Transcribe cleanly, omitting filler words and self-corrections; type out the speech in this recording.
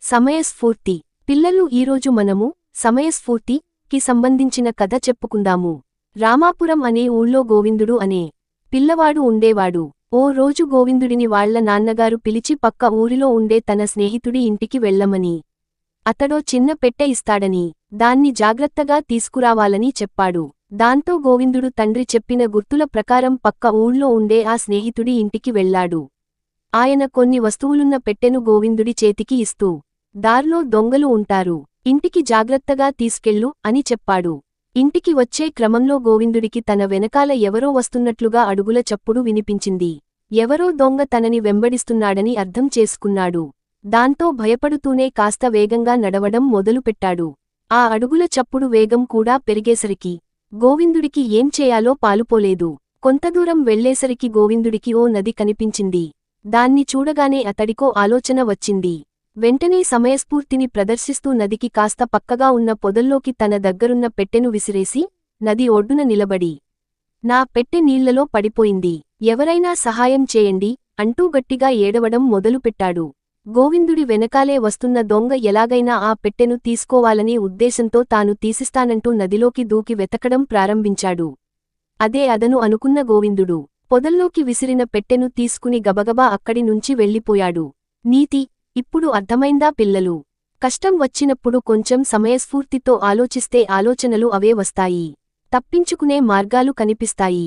సమయస్ఫూర్తి. పిల్లలు, ఈరోజు మనము సమయస్ఫూర్తికి సంబంధించిన కథ చెప్పుకుందాము. రామాపురం అనే ఊళ్ళో గోవిందుడు అనే పిల్లవాడు ఉండేవాడు. ఓ రోజు గోవిందుడిని వాళ్ల నాన్నగారు పిలిచి పక్క ఊరిలో ఉండే తన స్నేహితుడి ఇంటికి వెళ్ళమని, అతడో చిన్న పెట్టె ఇస్తాడని, దాన్ని జాగ్రత్తగా తీసుకురావాలని చెప్పాడు. దాంతో గోవిందుడు తండ్రి చెప్పిన గుర్తుల ప్రకారం పక్క ఊళ్ళో ఉండే ఆ స్నేహితుడి ఇంటికి వెళ్ళాడు. ఆయన కొన్ని వస్తువులున్న పెట్టెను గోవిందుడి చేతికి ఇస్తూ, దార్లో దొంగలు ఉంటారు, ఇంటికి జాగ్రత్తగా తీసుకెళ్ళు అని చెప్పాడు. ఇంటికి వచ్చే క్రమంలో గోవిందుడికి తన వెనకాల ఎవరో వస్తున్నట్లుగా అడుగుల చప్పుడు వినిపించింది. ఎవరో దొంగ తనని వెంబడిస్తున్నాడని అర్థం చేసుకున్నాడు. దాంతో భయపడుతూనే కాస్త వేగంగా నడవడం మొదలుపెట్టాడు. ఆ అడుగుల చప్పుడు వేగం కూడా పెరిగేసరికి గోవిందుడికి ఏం చేయాలో పాలుపోలేదు. కొంతదూరం వెళ్లేసరికి గోవిందుడికి ఓ నది కనిపించింది. దాన్ని చూడగానే అతడికో ఆలోచన వచ్చింది. వెంటనే సమయస్ఫూర్తిని ప్రదర్శిస్తూ నదికి కాస్త పక్కగా ఉన్న పొదల్లోకి తన దగ్గరున్న పెట్టెను విసిరేసి, నది ఒడ్డున నిలబడి, నా పెట్టె నీళ్లలో పడిపోయింది, ఎవరైనా సహాయం చేయండి అంటూ గట్టిగా ఏడవడం మొదలుపెట్టాడు. గోవిందుడి వెనకాలే వస్తున్న దొంగ ఎలాగైనా ఆ పెట్టెను తీసుకోవాలనే ఉద్దేశంతో తాను తీసిస్తానంటూ నదిలోకి దూకి వెతకడం ప్రారంభించాడు. అదే అదను అనుకున్న గోవిందుడు పొదల్లోకి విసిరిన పెట్టెను తీసుకుని గబగబా అక్కడి నుంచి వెళ్ళిపోయాడు. నీతి: ఇప్పుడు అర్థమైందా పిల్లలు? కష్టం వచ్చినప్పుడు కొంచెం సమయస్ఫూర్తితో ఆలోచిస్తే ఆలోచనలు అవే వస్తాయి. తప్పించుకునే మార్గాలు కనిపిస్తాయి.